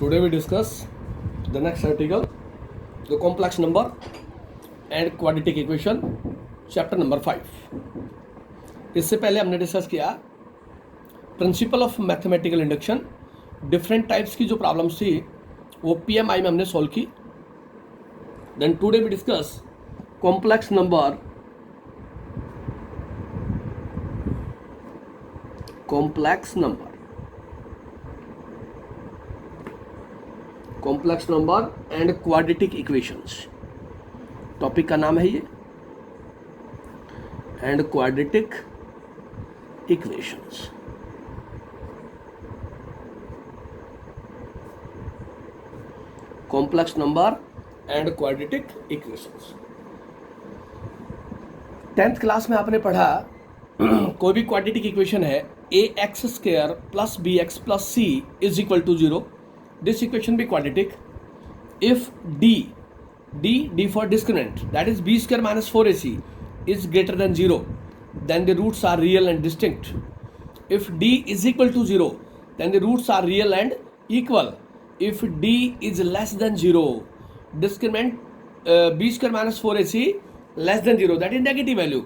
Today we discuss the next article, the complex number and quadratic equation, chapter number 5. इससे पहले हमने discuss किया principle of mathematical induction, different types की जो problems थी वो पीएमआई में हमने सॉल्व की. Then today we discuss complex number, complex number and quadratic equations. Topic का नाम है ये, and quadratic equations. Complex number and quadratic equations. 10th class में आपने पढ़ा कोई भी क्वाड्रेटिक इक्वेशन है a x square plus b x plus c is equal to 0. This equation be quadratic if D for discriminant, that is b square minus 4ac is greater than 0, then the roots are real and distinct. If d is equal to 0, then the roots are real and equal. If d is less than 0, discriminant b square minus 4ac less than 0, that is negative value.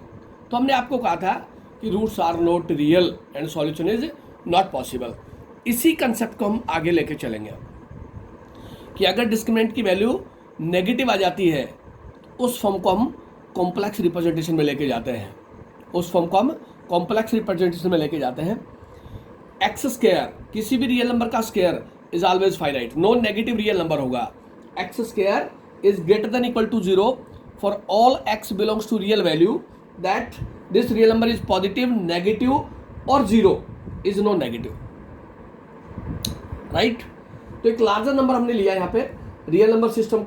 तो हमने आपको कहा था कि roots are not real and solution is not possible. इसी concept को हम आगे लेके चलेंगे कि अगर डिस्क्रिमिनेंट की वैल्यू नेगेटिव आ जाती है उस फॉर्म को हम कॉम्प्लेक्स रिप्रेजेंटेशन में लेके जाते हैं. एक्स स्क्वायर किसी भी रियल नंबर का square is always finite, no negative real number होगा. X square is greater than equal to 0 for all x belongs to real value, that this real number is positive, negative और 0 is no negative. Right. तो एक larger number हमने लिया यहाँ पे real number system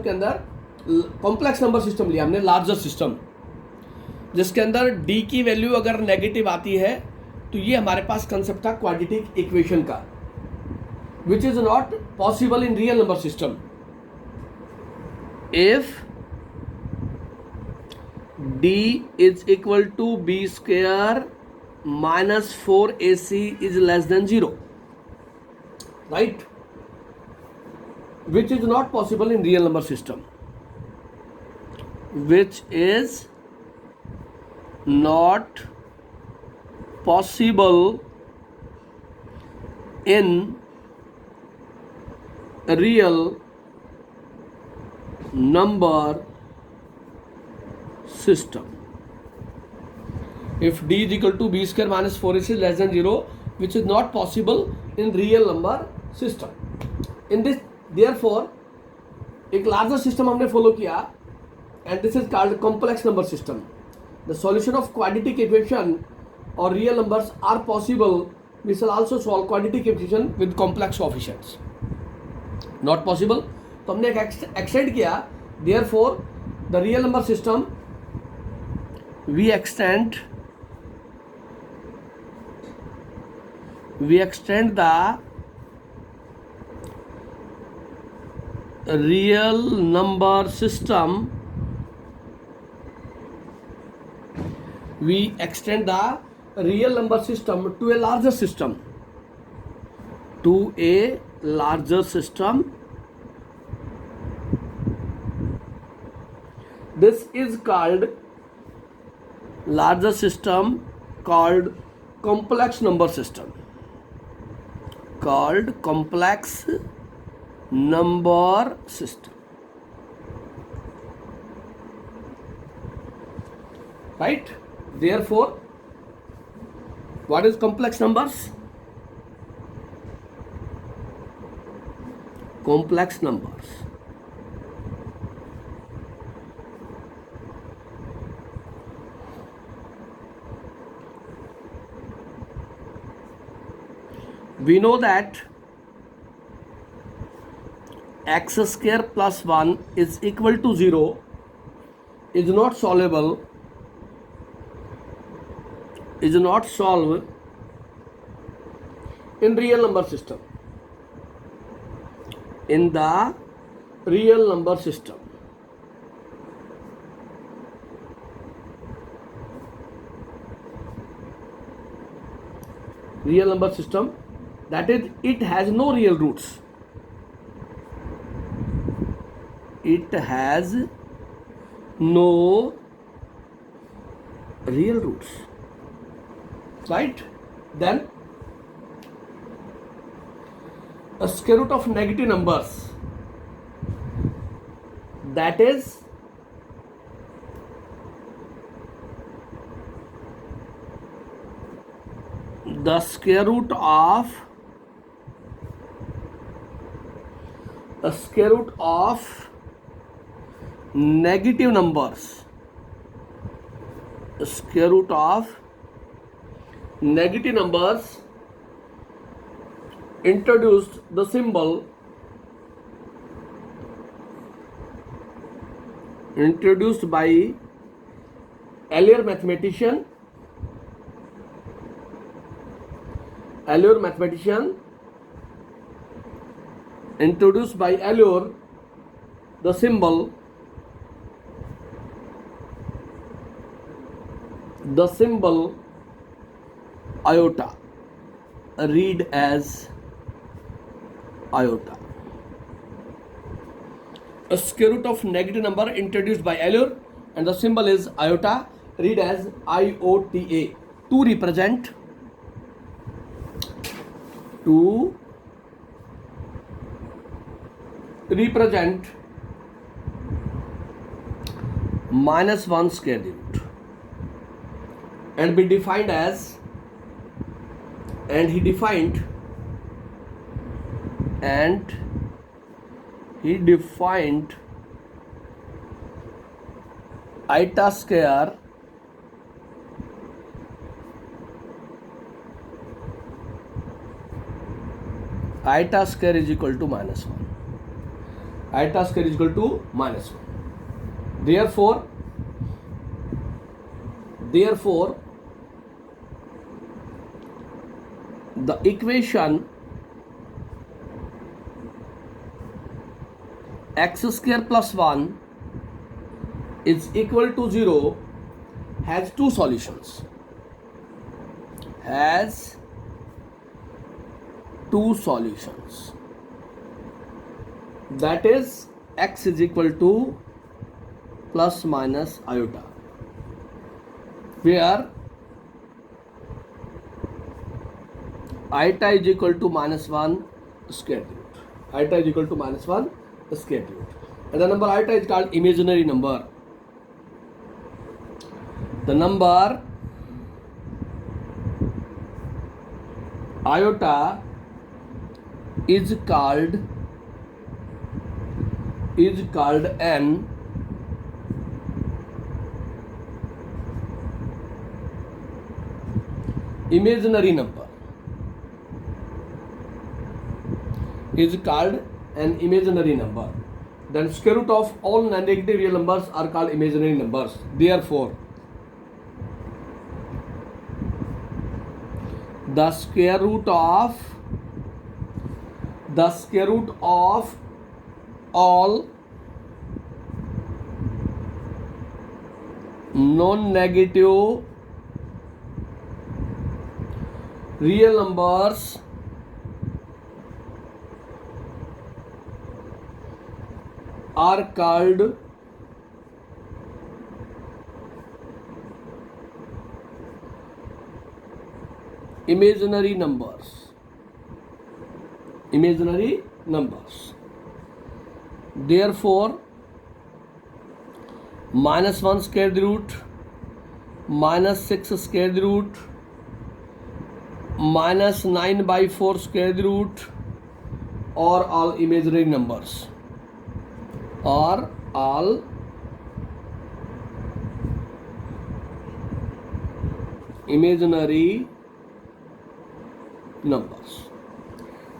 के अंदर कॉम्प्लेक्स नंबर सिस्टम लिया हमने, लार्जर सिस्टम, जिसके अंदर d की वैल्यू अगर नेगेटिव आती है तो ये हमारे पास कंसेप्ट था क्वाड्रेटिक इक्वेशन का, which is not possible in real number system. If d is equal to B square minus 4ac is less than 0, right, which is not possible in real number system, which is not possible in real number system. If d is equal to b square minus 4ac less than 0, which is not possible in real number system. In this therefore एक larger system हमने follow किया and this is called complex number system. The solution of quadratic equation और real numbers are possible. We shall also solve quadratic equation with complex coefficients. Not possible तो हमने एक extend किया. Therefore the real number system we extend the real number system, we extend the real number system to a larger system, this is called larger system, called complex number system, called complex number system. Right. Therefore, what is complex numbers? Complex numbers we know that x square plus 1 is equal to 0 is not solved in real number system. In the real number system, real number system that is it has no real roots. It has no real roots, right? Then a square root of negative numbers, that is the square root of negative numbers. Square root of negative numbers introduced the symbol introduced by earlier mathematician introduced by Euler the symbol iota, read as iota. A square root of negative number introduced by Euler and the symbol is iota, read as IOTA, to represent -1 square root, and be defined as, and he defined iota square is equal to -1. Iota square is equal to -1. Therefore the equation x square plus 1 is equal to 0 has two solutions. That is x is equal to plus minus iota, where iota is equal to -1 square root. And the number iota is called imaginary number. The number iota is called an imaginary number. Then square root of all non-negative real numbers are called imaginary numbers. Therefore, the square root of all non-negative real numbers are called imaginary numbers. Therefore, -1 square root, -6 square root, -9/4 square root are all imaginary numbers.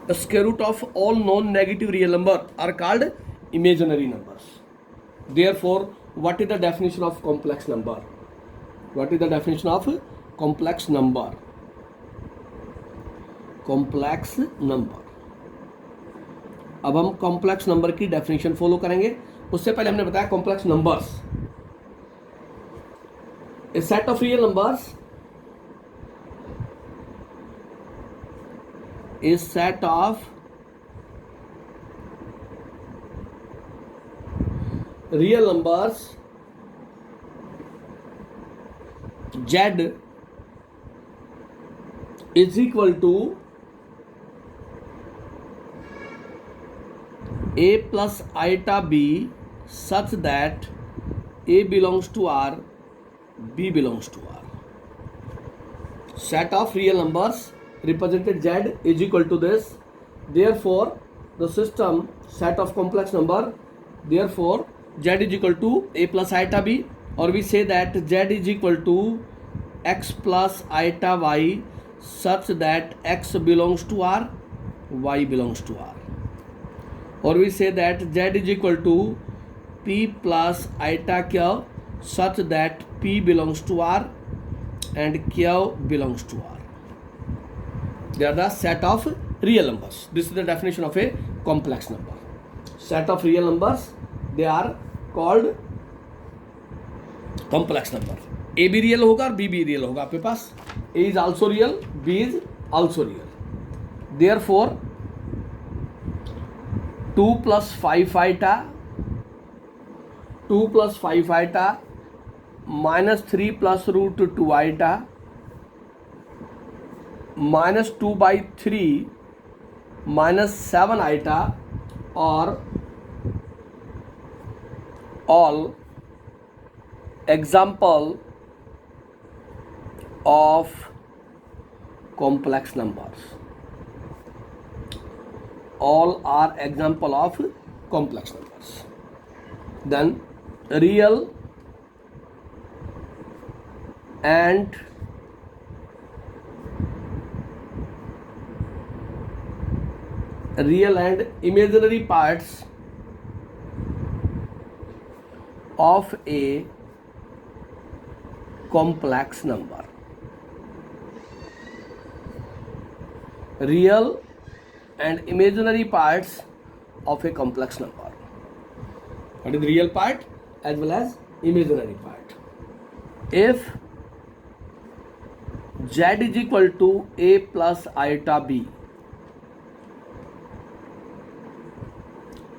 The square root of all non-negative real numbers are called imaginary numbers. Therefore, what is the definition of complex number? Complex number. अब हम complex number की definition follow करेंगे. उससे पहले हमने बताया complex numbers, A set of real numbers a set of real numbers z is equal to a plus iota b such that a belongs to R, b belongs to R. Set of real numbers represented z is equal to this. Therefore the system set of complex number, therefore z is equal to a plus iota b, or we say that z is equal to x plus iota y such that x belongs to R, y belongs to R, or we say that z is equal to p plus iota q such that p belongs to R and q belongs to R. They are the set of real numbers. This is the definition of a complex number. Set of real numbers, they are called complex number. A भी real होगा और B भी real होगा आपके पास. A is also real, B is also real. Therefore 2 plus 5 iota, 2 plus 5 iota minus 3 plus root 2 iota minus 2 by 3 minus 7 iota are all example of complex numbers. All are example of complex numbers. Then real and imaginary parts of a complex number. Real and imaginary parts of a complex number. What is the real part as well as imaginary part? If z is equal to a plus iota b,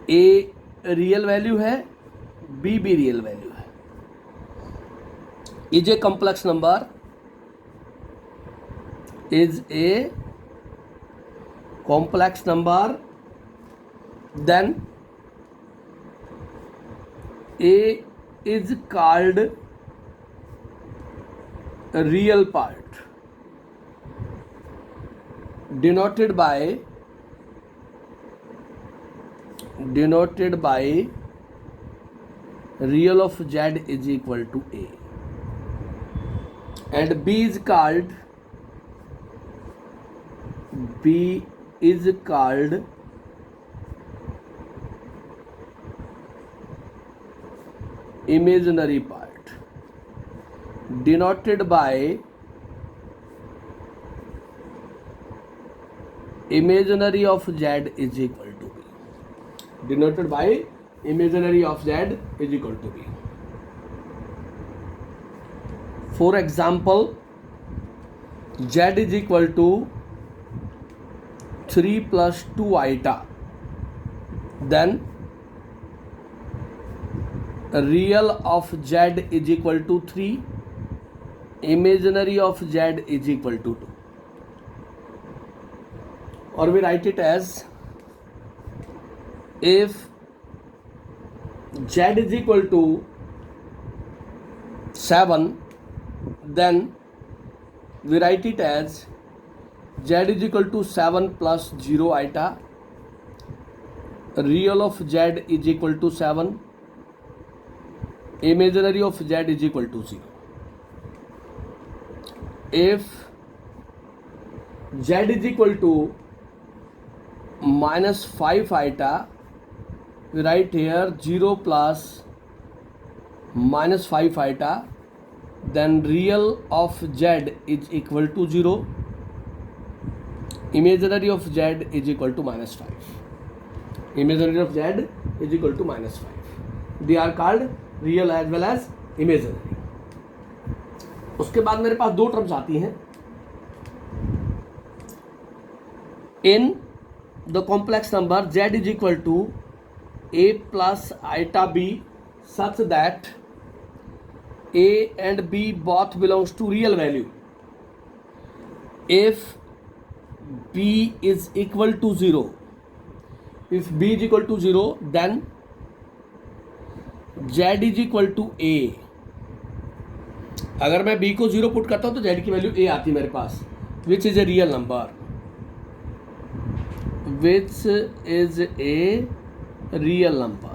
a real value है, b भी real value है, is a complex number, is a complex number, then a is called a real part, denoted by real of z is equal to a, and b is called imaginary part, denoted by imaginary of z is equal to b, denoted by imaginary of z is equal to b. For example, z is equal to 3 plus 2 iota, then real of z is equal to 3, imaginary of z is equal to 2, or we write it as if z is equal to 7, then we write it as z is equal to 7 plus 0 iota, real of z is equal to 7, imaginary of z is equal to 0. If z is equal to minus 5 iota, we write here 0 plus minus 5 iota, then real of z is equal to 0, imaginary of z is equal to minus 5. Imaginary of z is equal to minus 5. They are called real as well as imaginary. उसके बाद मेरे पास दो terms आती हैं. in the complex number z is equal to a plus iota b such that a and b both belongs to real value. If b is equal to 0, if b is equal to 0, then z is equal to a. अगर मैं b को 0 put करता हूं तो z की value a आती है मेरे पास, which is a real number, which is a real number,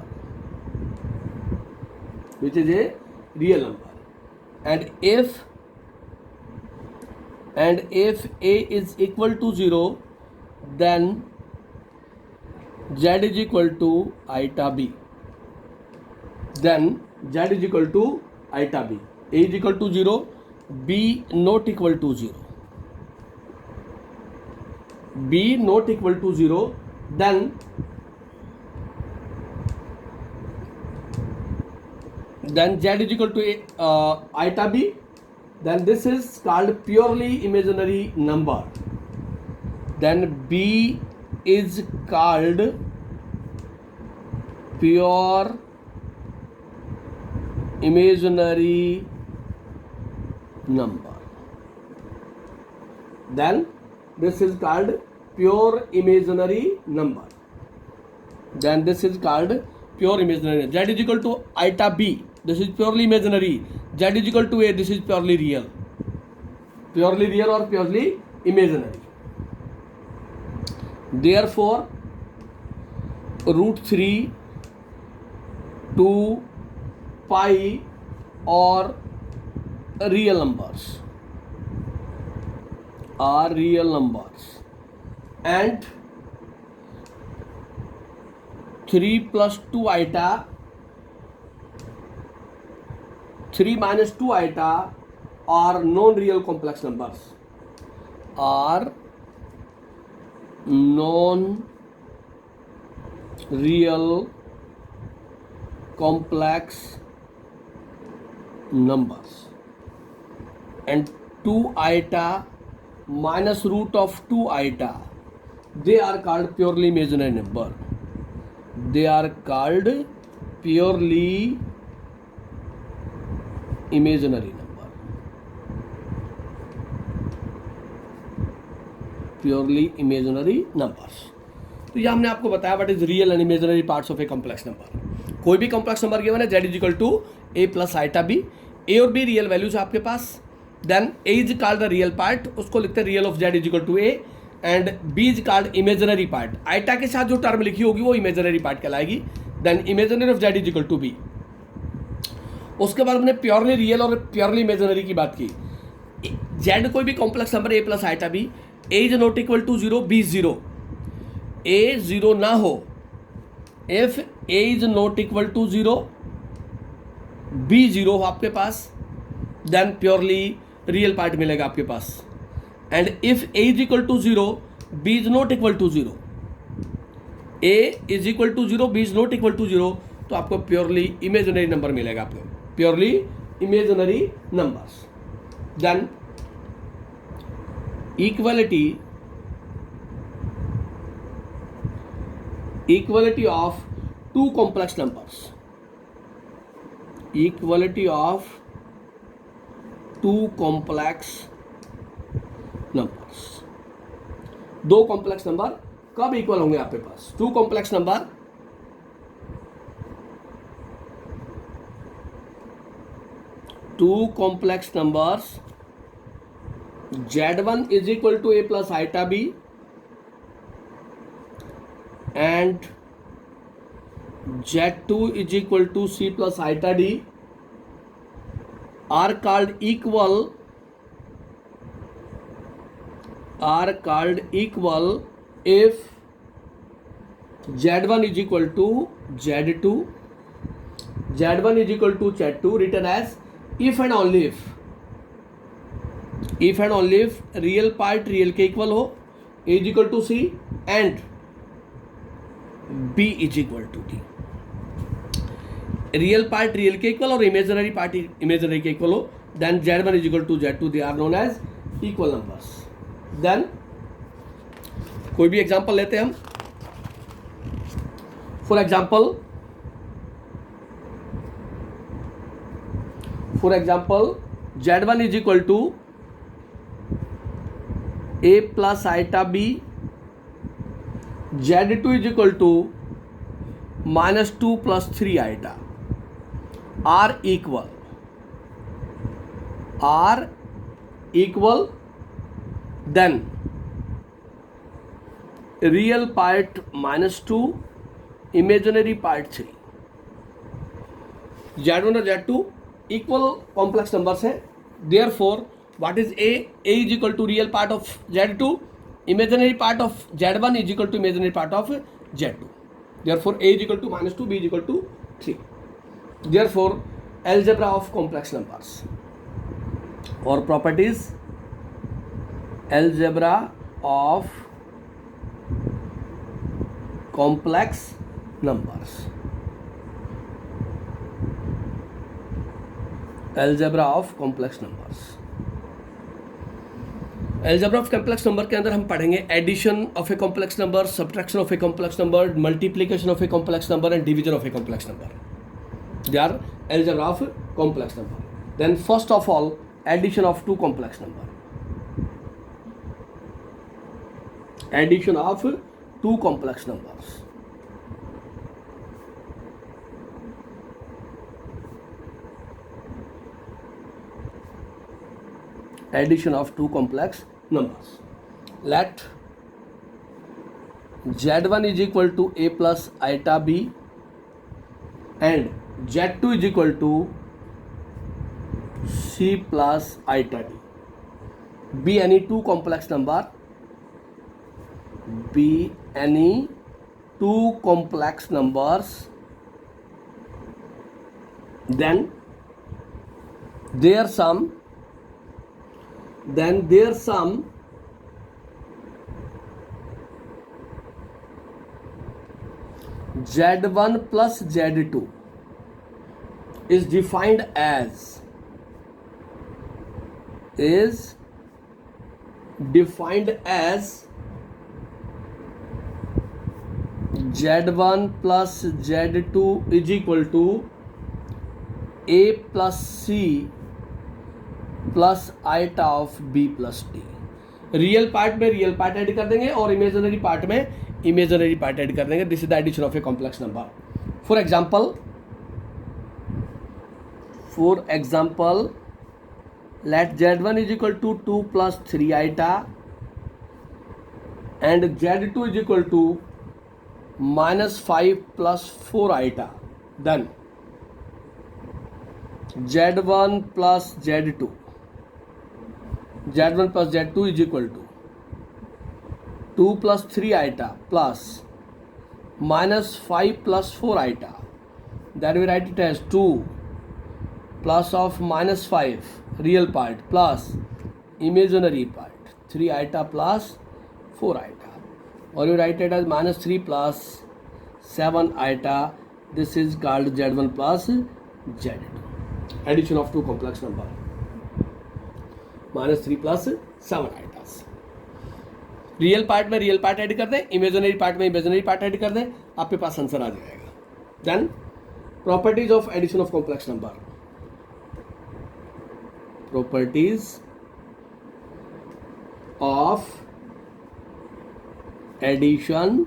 which is a real number. And if a is equal to 0, then z is equal to iota b. Then z is equal to iota b. A is equal to 0, b not equal to 0. B not equal to 0, then z is equal to iota b, then this is called purely imaginary number. Then b is called pure imaginary number. Then this is called pure imaginary number. Then this is called pure imaginary. Z is equal to iota b, this is purely imaginary. Z is equal to a, this is purely real. Purely real or purely imaginary. Therefore √3 2 pi or real numbers are real numbers, and 3 plus 2 iota, 3 minus 2 iota are non-real complex numbers, are non-real complex numbers. And 2 iota minus root of 2 iota, they are called purely imaginary number. They are called purely imaginary number. Purely imaginary numbers. तो ये हमने आपको बताया what is real and imaginary parts of a complex number. कोई भी complex number given है, z is equal to a plus iota b. a और b real values है आपके पास. देन a is called the real part, उसको लिखते हैं real of z is equal to a, and b is called imaginary part. Iota के साथ जो टर्म लिखी होगी वो इमेजिनरी पार्ट कहलाएगी. Then imaginary of z is equal to b. उसके बाद हमने प्योरली रियल और प्योरली इमेजिनरी की बात की. z कोई भी complex number a plus iota b, a is not equal to 0, b 0. a 0 ना हो, if a is not equal to 0, b 0 हो आपके पास, देन प्योरली रियल पार्ट मिलेगा आपके पास. And if a is equal to 0, b is not equal to 0, a is equal to 0, b is not equal to 0, तो आपको purely imaginary number मिलेगा. आपको purely imaginary numbers. Then equality of two complex numbers. Equality of two complex numbers. दो complex number कब equal होंगे आपके पास? Two complex numbers z1 is equal to a plus iota b and z2 is equal to c plus iota d are called equal if z1 is equal to z2, z1 is equal to z2, written as if and only if real part real के equal हो, a is equal to c and b is equal to d. Real part real के equal और imaginary part imaginary के equal हो, then z1 is equal to z2, they are known as equal numbers. Then कोई भी example लेते हैं हम। For example Z1 is equal to A plus iota B, Z2 is equal to -2 plus 3 iota, are equal, then real part -2, imaginary part 3। Z1 और Z2 equal complex numbers हैं, therefore what is A is equal to real part of Z2, imaginary part of Z1 is equal to imaginary part of Z2, therefore A is equal to -2, B is equal to 3, therefore algebra of complex numbers or properties, algebra of complex numbers, algebra of complex numbers। algebra of complex number के अंदर हम पढ़ेंगे addition of a complex number, subtraction of a complex number, multiplication of a complex number and division of a complex number. They are algebra of complex number. Then first of all, addition of two complex number. Addition of two complex numbers. Addition of two complex numbers. Let Z1 is equal to A plus iota B and Z2 is equal to C plus iota D. Be any two complex number. Be any two complex numbers. Then their sum. Z1 plus Z2 is defined as Z1 plus Z2 is equal to A plus C plus iota of B plus D। Real part में real part add कर देंगे और imaginary part में imaginary part add कर देंगे। This is the addition of a complex number. For example let Z1 is equal to 2 plus 3 iota and Z2 is equal to -5 plus 4 iota. Then Z1 plus Z2 is equal to 2 plus 3 iota plus -5 plus 4 iota. That we write it as 2 plus of -5 real part plus imaginary part 3 iota plus 4 iota, or you write it as -3 plus 7 iota. This is called Z1 plus Z2. Addition of two complex number, -3 plus 7 iotas. Real part में real part add कर दें, imaginary part में imaginary part add कर दें, आपके पास answer आ जाएगा। Then properties of addition of complex number. Properties of addition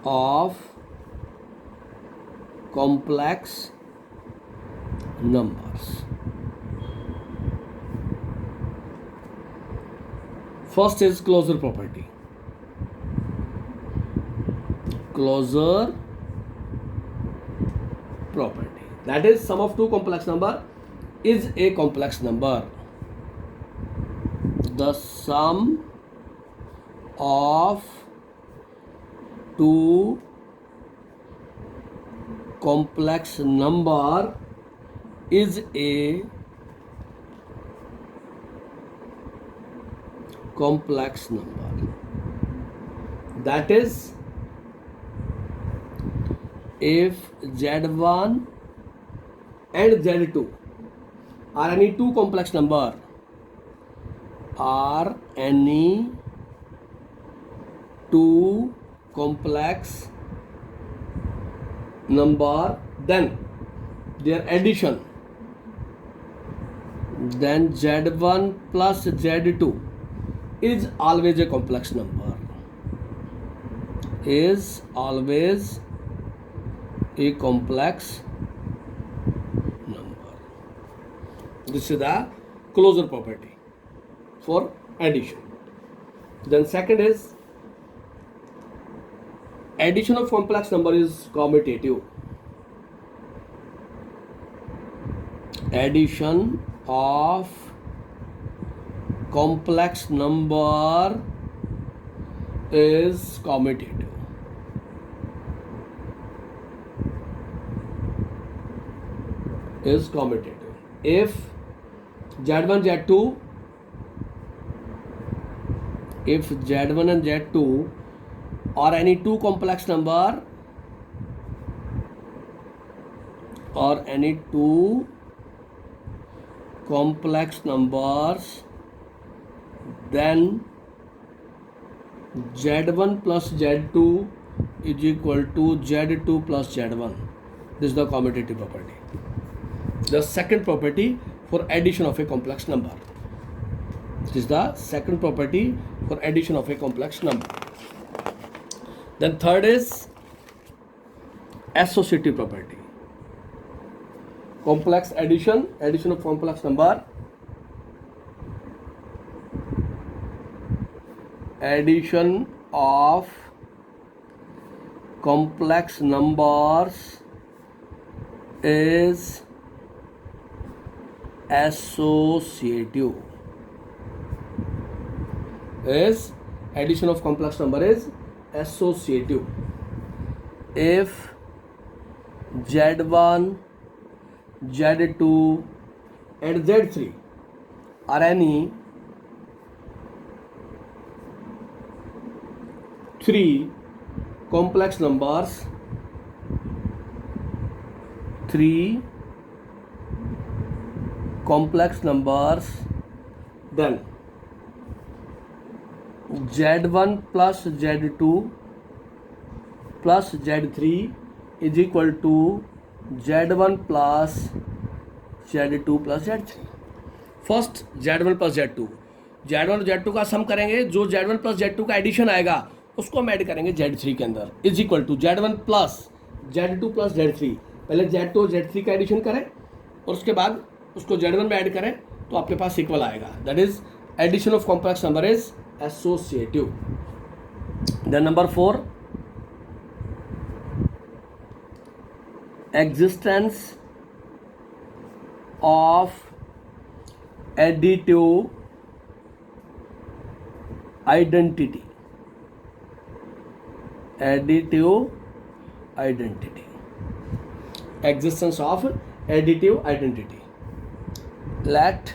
of complex numbers. First is closure property. Closure property, that is sum of two complex number is a complex number. The sum of two complex number is a complex number. That is, if Z1 and Z2 are any two complex number, are any two complex number, then their addition, then z1 plus z2 is always a complex number, is always a complex number. This is the closure property for addition. Then second is addition of complex number is commutative. Addition of complex number is commutative. Is commutative. If z1 z2, if z1 and z2 are any two complex number, or any two complex numbers, then z1 plus z2 is equal to z2 plus z1. This is the commutative property. The second property for addition of a complex number. This is the second property for addition of a complex number. Then third is associative property. Complex addition, addition of complex number, addition of complex numbers is associative. Is addition of complex number is associative. If z1, z2 and z3 are any three complex numbers, three complex numbers, then z1 plus z2 plus z3 is equal to z1 plus z2 plus z3. First z1 plus z2, z1 और z2 का सम करेंगे, जो z1 plus z2 का addition आएगा उसको हम add करेंगे z3 के अंदर, is equal to z1 plus z2 plus z3. पहले z2 और z3 का एडिशन करें और उसके बाद उसको z1 में ऐड करें तो आपके पास इक्वल आएगा. That is addition of complex number is associative. Then number 4, existence of additive identity. Additive identity. Existence of additive identity. Let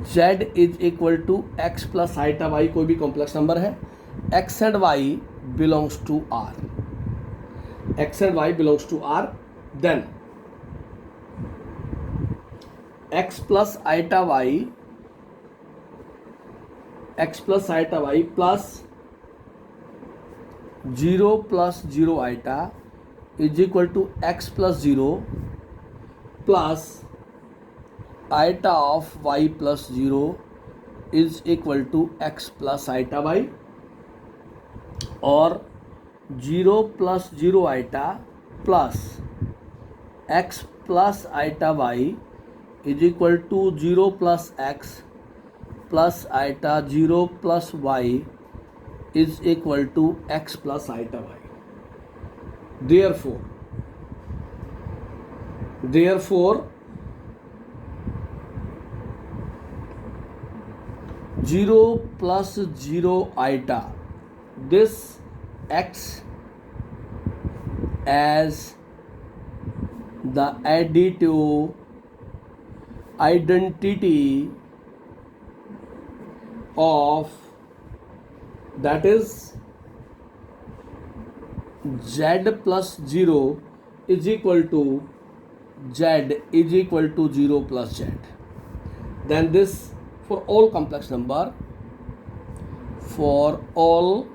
z is equal to x plus iota y कोई भी complex number है, x and y belongs to R. X and y belongs to R. Then x plus iota y, x plus iota y plus 0 plus 0 iota is equal to x plus 0 plus iota of y plus 0 is equal to x plus iota y, or 0 plus 0 iota plus x plus iota y is equal to 0 plus x plus iota 0 plus y is equal to x plus iota y. Therefore 0 plus 0 iota, this x as the additive identity of, that is z plus 0 is equal to z is equal to 0 plus z. Then this for all complex number, for all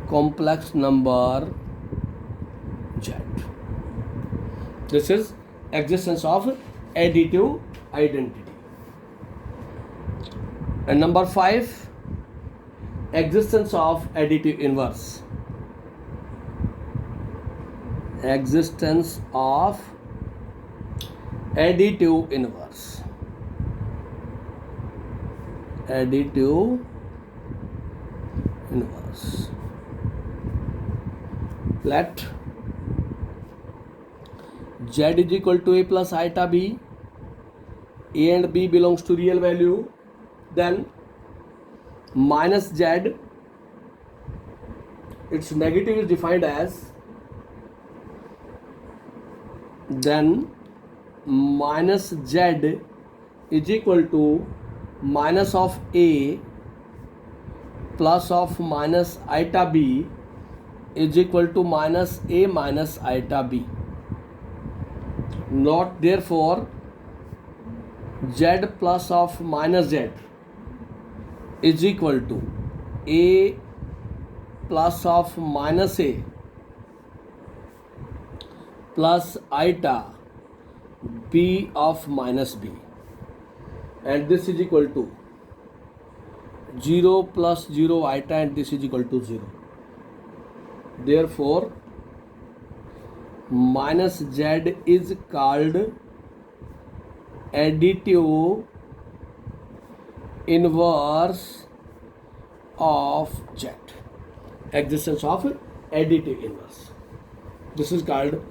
complex number Z. This is existence of additive identity. And number 5, existence of additive inverse. Existence of additive inverse. Additive inverse. Let Z is equal to A plus iota B. A and B belongs to real value. Then minus Z, its negative is defined as, then minus Z is equal to minus of A plus of minus iota B is equal to minus A minus iota B. Not therefore Z plus of minus Z is equal to A plus of minus A plus iota B of minus B, and this is equal to 0 plus 0 iota, and this is equal to 0. Therefore minus Z is called additive inverse of Z. Existence of additive inverse. This is called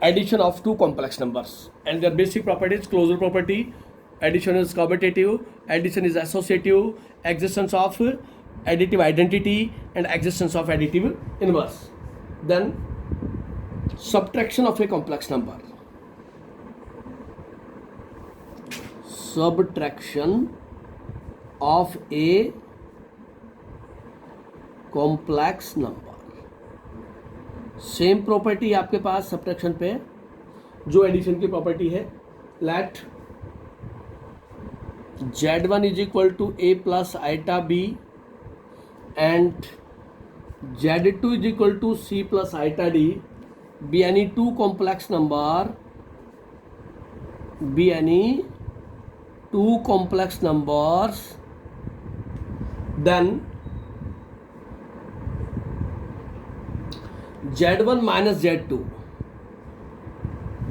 addition of two complex numbers, and their basic properties: closure property, addition is commutative, addition is associative, existence of additive identity, and existence of additive inverse. Then subtraction of a complex number. Subtraction of a complex number. Same property आपके पास subtraction पे जो addition की property है. Let Z1 is equal to A plus iota B and Z2 is equal to C plus iota D be any two complex number, be any two complex numbers, then Z1 minus Z2,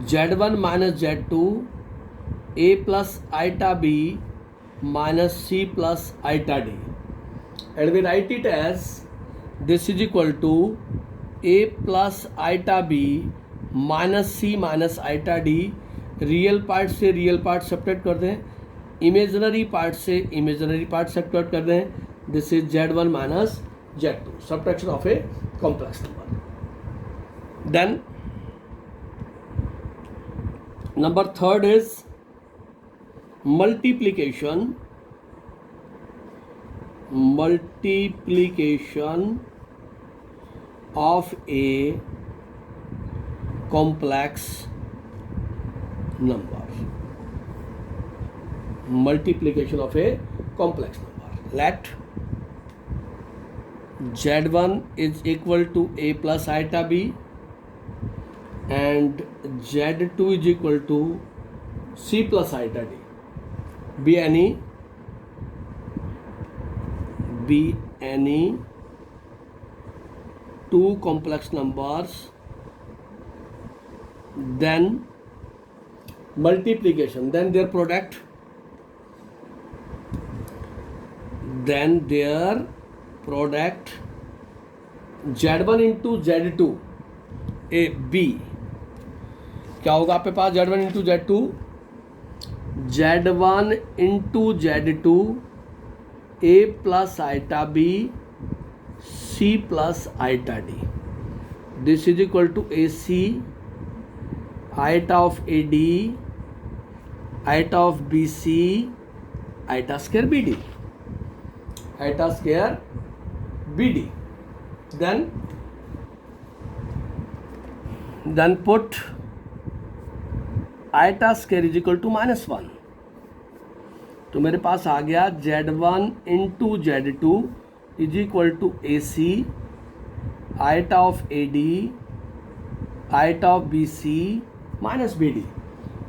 Z1 minus Z2, A plus iota B minus C plus iota D, and we write it as this is equal to A plus iota B minus C minus iota D. Real part से real part subtract कर दें, imaginary part से imaginary part subtract कर दें. This is Z1 minus Z2, subtraction of a complex number. Then number third is multiplication of a complex number. Multiplication of a complex number. Let Z1 is equal to A plus iota B and Z2 is equal to C plus iota D. Be any two complex numbers, then multiplication, then their product, Z1 into Z2 A B. क्या होगा आपके पास? Z1 into Z2, Z1 into Z2 A plus iota B C plus iota D. This is equal to AC iota of AD iota of BC iota square BD, iota square BD. Then put iota square is equal to -1. तो मेरे पास आ गया Z1 into Z2 is equal to AC iota of A D iota of B C minus B D.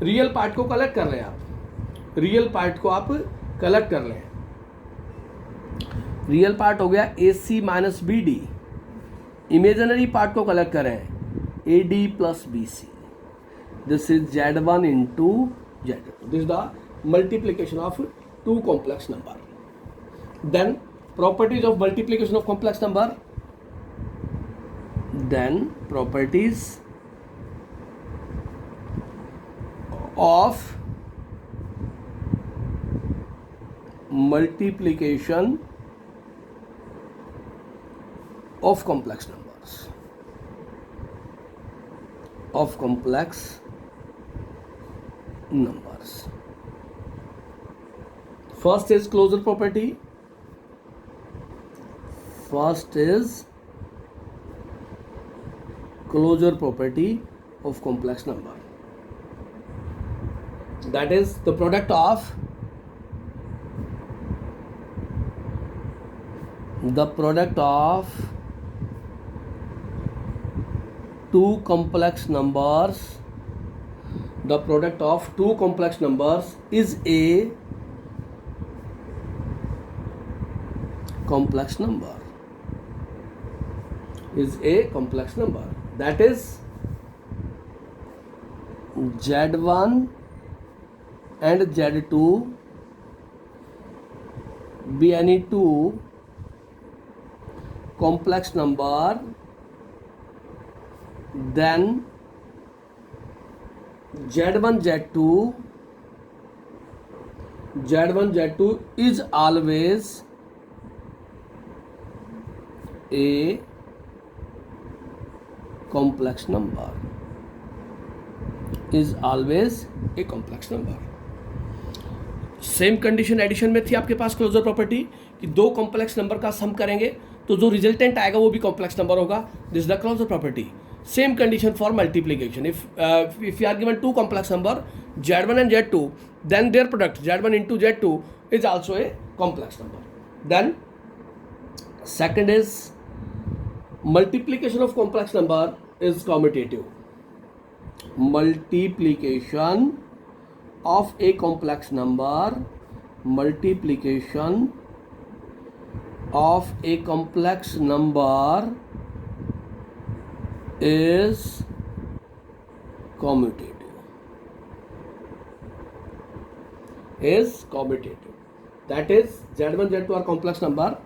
Real part को collect कर लें आप, real part को आप collect कर लें। रियल पार्ट हो गया a c minus B d, imaginary part को कलेक्ट करें a d plus b c. This is Z1 into Z2। This is the multiplication of two complex number. Then properties of multiplication of complex number, then properties of multiplication of complex numbers, of complex numbers. First is closure property. First is closure property of complex number, that is the product of two complex numbers. The product of two complex numbers is a complex number, is a complex number. That is Z1 and Z2 be any two complex number, then Z1 Z2 is always a complex number, is always a complex number. Same condition addition में थी आपके पास closure property कि दो complex number का सम करेंगे तो जो resultant आएगा वो भी कॉम्प्लेक्स नंबर होगा। This is the closure property. Same condition for multiplication. If you are given two complex number Z1 and Z2, then their product Z1 into Z2 is also a complex number. Then second is multiplication of complex number is commutative. Multiplication of a complex number, multiplication of a complex number is commutative. Is commutative. That is Z1 Z2 are complex number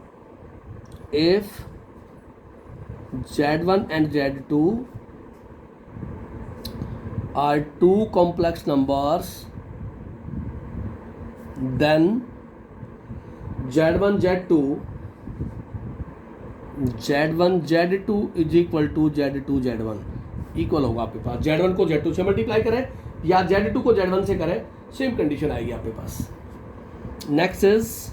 if Z1 and Z2 are two complex numbers, then Z1 Z2 is equal to Z2 Z1 equal होगा आपके पास। Z1 को Z2 से multiply करें या Z2 को Z1 से करें, same condition आएगी आपके पास। Next is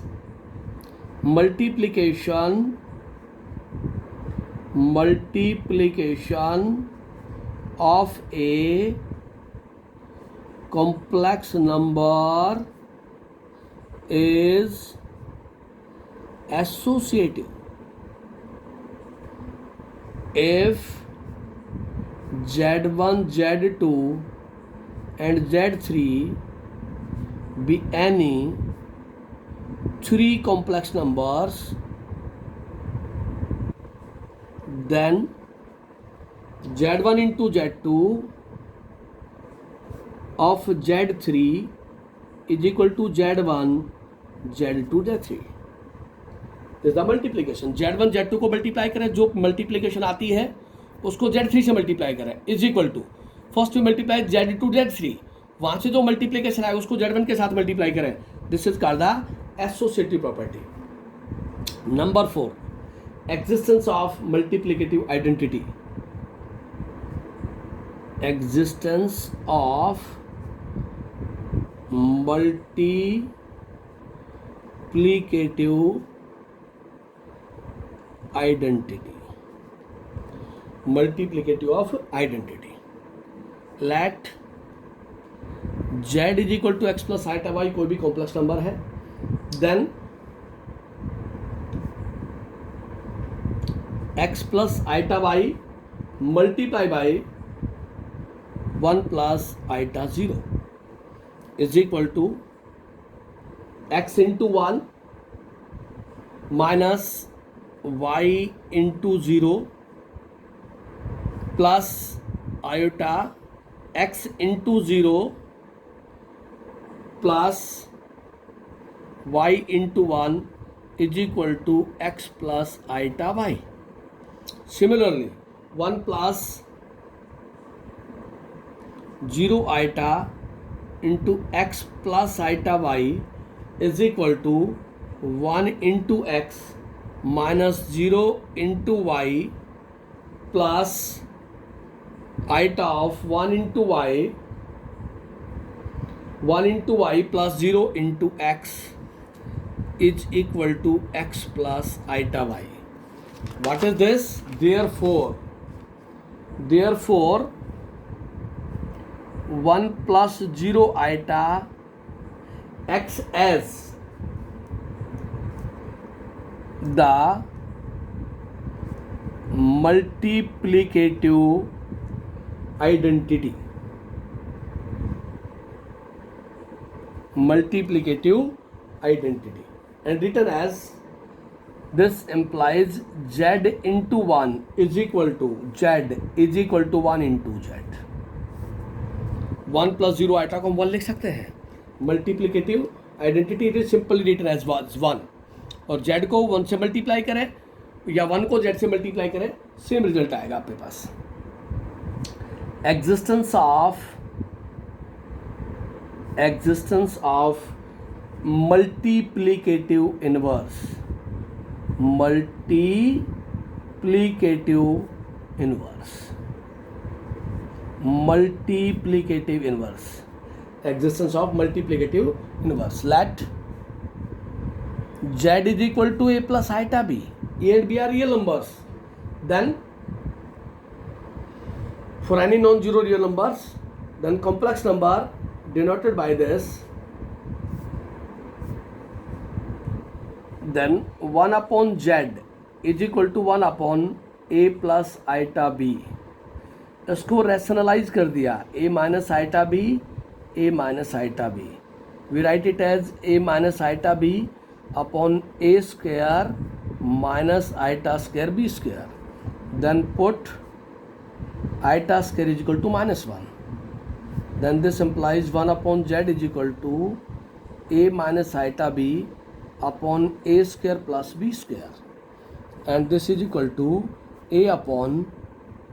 multiplication of a complex number is associative. If Z1 Z2 and Z3 be any three complex numbers, then Z1 into Z2 of Z3 is equal to Z1 Z2 Z3. This the multiplication. Z1 Z2 को multiply करें, जो multiplication आती है उसको Z3 से multiply करें, is equal to first we multiply Z2 Z3, वहां से जो मल्टीप्लीकेशन आए उसको Z1 के साथ मल्टीप्लाई करें। This is called the associative property. Number 4, existence of multiplicative identity. Existence of multiplicative identity. Multiplicative of identity. Let Z is equal to x plus iota y कोई भी कॉम्प्लेक्स नंबर है, then x plus iota y multiply by 1 plus iota 0 is equal to x into 1 minus y into 0 plus iota x into 0 plus y into 1 is equal to x plus iota y. Similarly, 1 plus 0 iota into x plus iota y is equal to 1 into x minus 0 into y plus iota of 1 into y plus 0 into x is equal to x plus iota y. What is this? Therefore 1 plus 0 iota x as the multiplicative identity. And written as this implies z into 1 is equal to 1 into z. 1 plus 0 iota को हम 1 लिख सकते हैं. Multiplicative identity it is simply written as 1 और z को 1 से multiply करें या 1 को z से मल्टीप्लाई करें, सेम रिजल्ट आएगा आपके पास. Existence of multiplicative inverse. Existence of multiplicative inverse. Let z is equal to a plus iota b. A and b are real numbers. Then for any non-zero real numbers, then complex number denoted by this, then 1 upon z is equal to 1 upon a plus iota b. इसको rationalise कर दिया, a minus iota b, we write it as a minus iota b upon a square minus iota square b square. Then put iota square is equal to minus 1. Then this implies 1 upon z is equal to a minus iota b upon a square plus b square. And this is equal to a upon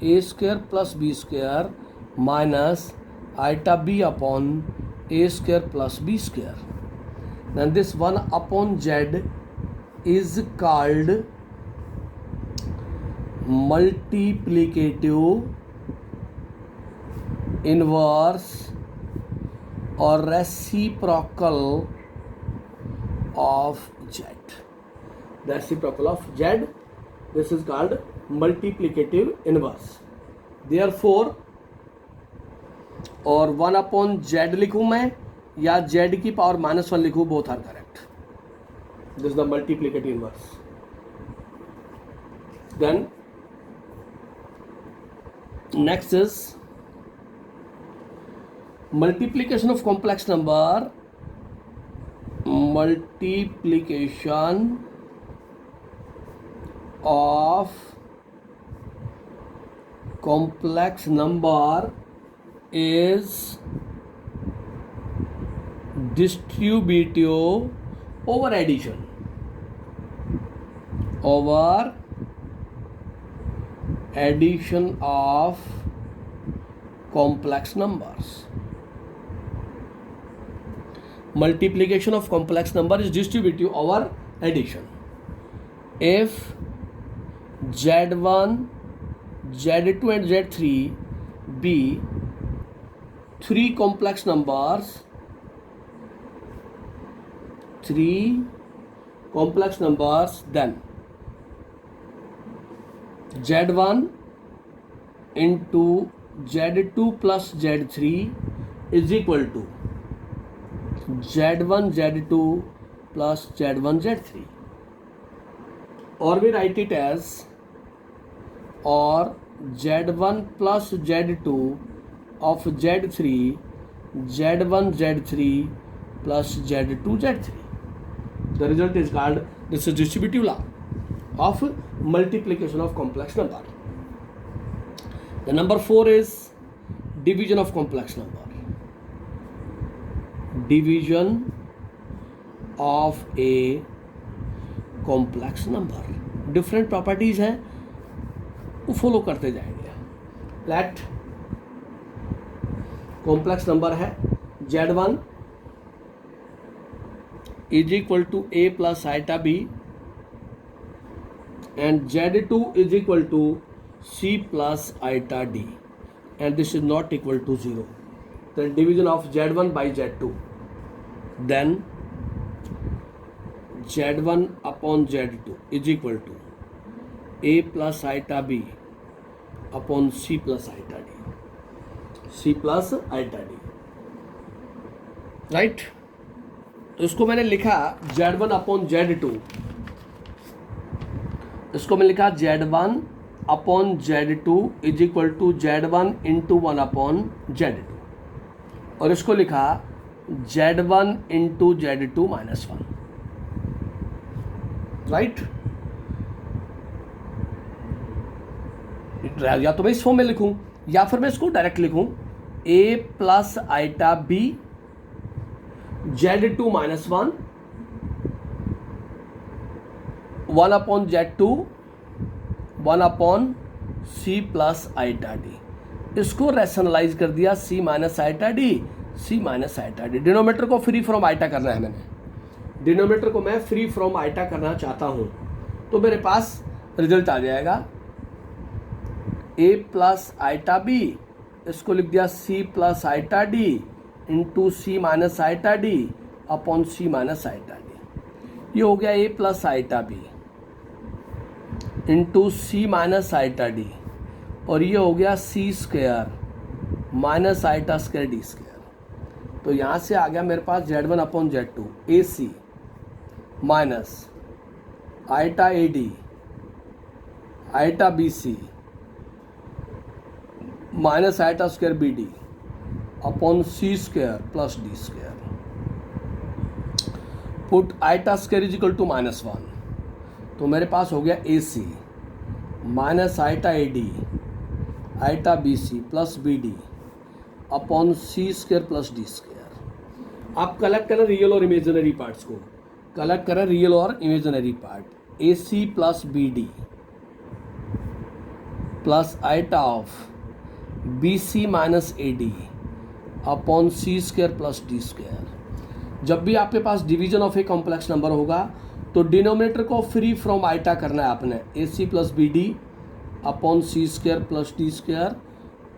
a square plus b square minus iota b upon a square plus b square. Then this 1 upon z is called multiplicative inverse or reciprocal of z. The reciprocal of z, this is called multiplicative inverse. Therefore, और 1 upon z लिखूँ मैं या z की power -1 लिखूँ, both are correct. This is the multiplicative inverse. Then next is multiplication of complex number. Multiplication of complex number is distributive over addition. Over addition of complex numbers. Multiplication of complex number is distributive over addition. If Z1, Z2 and Z3 be three complex numbers, then Z1 into Z2 plus Z3 is equal to Z1 Z2 plus Z1 Z3, or we write it as और Z1 plus Z2 of Z3 Z1 Z3 plus Z2 Z3. The result is called, this is distributive law of multiplication of complex number. The number 4 is division of complex number. Division of a complex number. Different properties हैं, वो follow करते जाएंगे. Late complex number है Z1 is equal to A plus iota B and Z2 is equal to C plus iota D, and this is not equal to 0. The division of Z1 by Z2, then Z1 upon Z2 is equal to A plus iota B upon C plus iota D. C plus iota D. Right, तो इसको मैंने लिखा Z1 upon Z2, इसको मैंने लिखा Z1 upon Z2 is equal to Z1 into 1 upon Z2, और इसको लिखा Z1 into Z2 minus 1. Right, या तो मैं इस फॉर्म में लिखूं या फिर मैं इसको डायरेक्ट लिखूं A plus iota B Z2 minus 1 1 upon Z2 1 upon C plus iota D. इसको रैशनलाइज कर दिया C minus iota D, C minus iota D. Denominator को फ्री फ्रॉम आइटा करना है, मैंने डिनोमीटर को मैं फ्री फ्रॉम आइटा करना चाहता हूं, तो मेरे पास रिजल्ट आ जाएगा A प्लस आइटा B, इसको लिख दिया C plus iota D into C minus iota D upon C minus iota D. ये हो गया A plus iota B into C minus iota D, और ये हो गया C square minus iota square D square. तो यहाँ से आ गया मेरे पास Z1 upon Z2 AC minus iota AD iota BC minus iota square BD upon C square plus D square. Put iota square is equal to minus 1, तो मेरे पास हो गया AC minus iota AD iota BC plus BD upon C square plus D square. आप collect करें real और imaginary parts को, collect करें रियल और imaginary part. AC plus BD plus iota of BC minus AD upon C square plus D square. जब भी आपके पास division of a complex number होगा तो डिनोमिनेटर को फ्री फ्रॉम आइटा करना है आपने. AC plus BD upon C square plus D square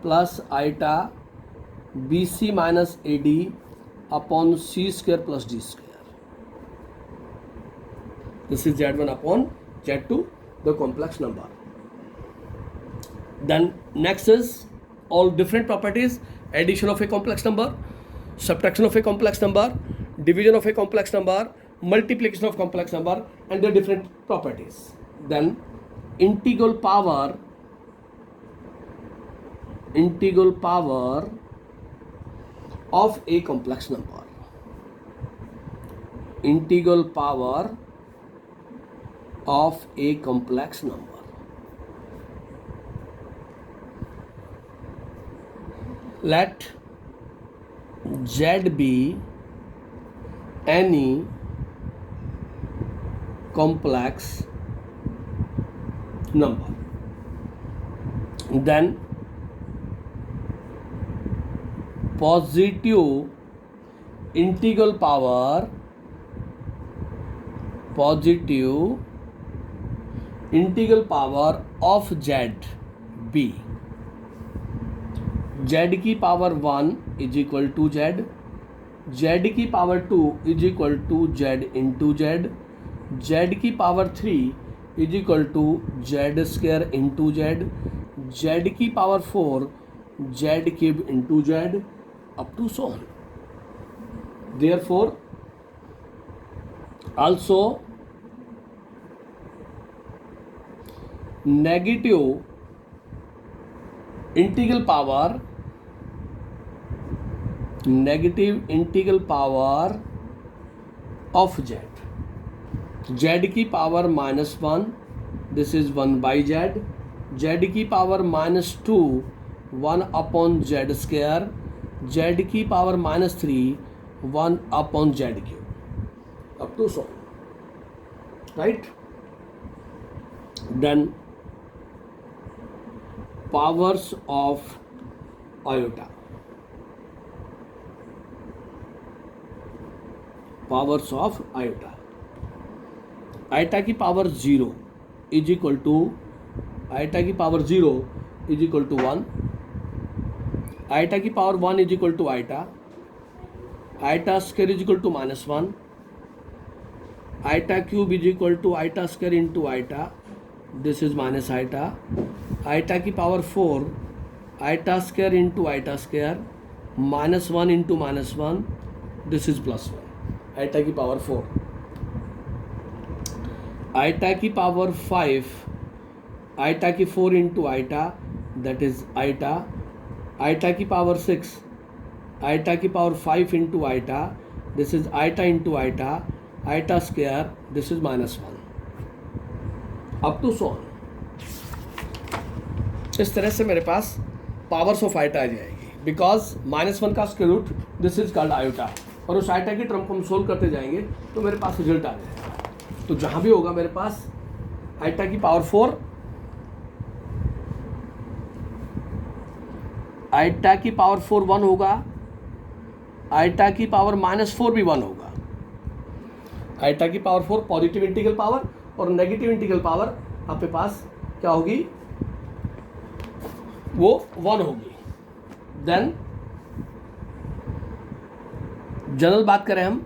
plus iota BC minus AD upon C square plus D square. This is Z1 upon Z2, the complex number. Then next is all different properties: addition of a complex number, subtraction of a complex number, division of a complex number, multiplication of complex number, and their different properties. Then integral power of a complex number. Integral power of a complex number. Let Z be any complex number. Then positive integral power of Z B. Z की power 1 is equal to Z, Z की power 2 is equal to Z into Z, Z की power 3 is equal to Z square into Z, Z की power 4 Z cube into Z up to so on. Therefore also negative integral power, negative integral power of z, z की power -1, this is 1 by z, z की power -2 1 upon z square, z की power -3 1 upon z cube, up to so, right? Then powers of iota, powers of iota, iota की power 0 is equal to, iota की power 0 is equal to 1, iota की power 1 is equal to iota, iota square is equal to -1, iota cube is equal to iota square into iota, this is minus iota, iota की power 4 iota square into iota square, -1 into -1, this is +1, iota की power 4, iota की power 5 iota की 4 into iota, that is iota, iota की power 6 iota की power 5 into iota, this is iota into iota, iota square, this is -1, up to so on. इस तरह से मेरे पास पावर्स ऑफ आइटा आ जाएगी, बिकॉज -1 का square root, this is called iota, और उस आइटा की टर्म को हम सोल्व करते जाएंगे तो मेरे पास रिजल्ट आ जाएगा। तो जहां भी होगा मेरे पास आइटा की पावर 4, आइटा की पावर 4 1 होगा, आइटा की पावर -4 भी 1 होगा, आइटा की पावर 4 पॉजिटिव इंटीग्रल पावर, और नेगेटिव इंटीग्रल पावर आपके पास क्या होगी, वो 1 होगी। देन जनरल बात करें हम,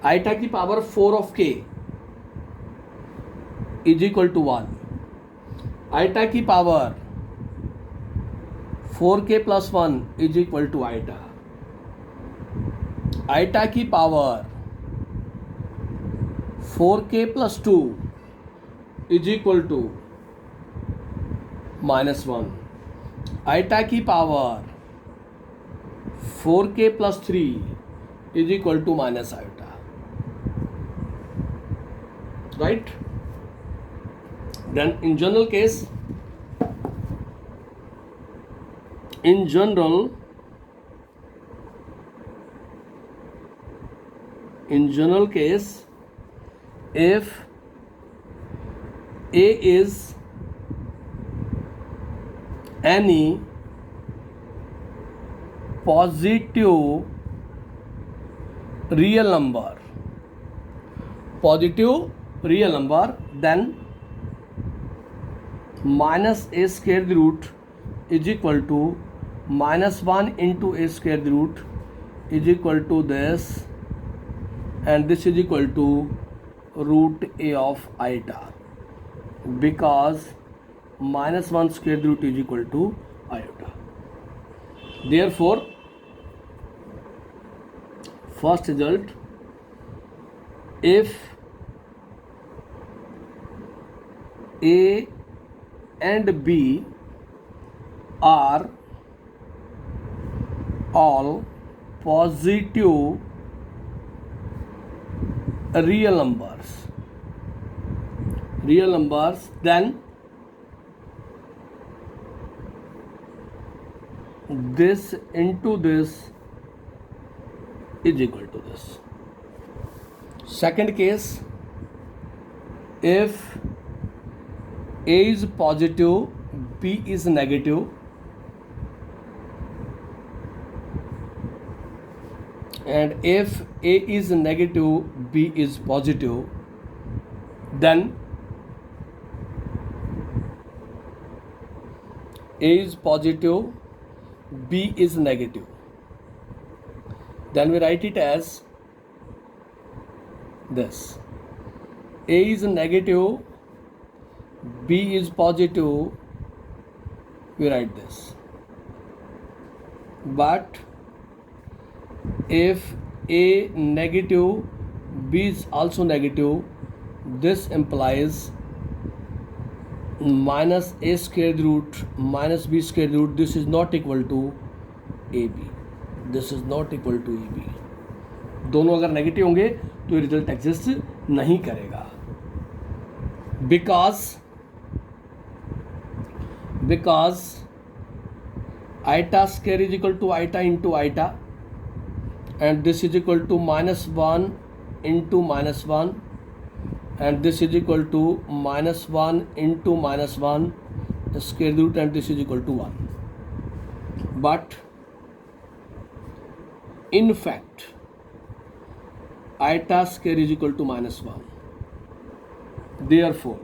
आइटा की power 4 of k is equal to 1, iota की power 4k plus 1 is equal to iota, iota की power 4k plus 2 is equal to -1, iota की power 4k plus 3 is equal to minus iota, right? Then in general case, in general case, if a is any positive real number, then minus a square root is equal to -1 into a square root is equal to this, and this is equal to root a of iota, because -1 square root is equal to iota. Therefore, first result, if a and b are all positive real numbers, then this into this is equal to this. Second case, if a is positive, b is negative, and if a is negative, b is positive, then a is positive, b is negative, then we write it as this: a is negative, b is positive, we write this. But if a negative, b is also negative, this implies minus a square root minus b square root, this is not equal to ab, this is not equal to ab. दोनों अगर negative होंगे तो ये result exist नहीं करेगा, because iota square is equal to iota into iota, and this is equal to -1 into -1, and this is equal to -1 into -1 square root, and this is equal to 1. But in fact iota square is equal to -1. Therefore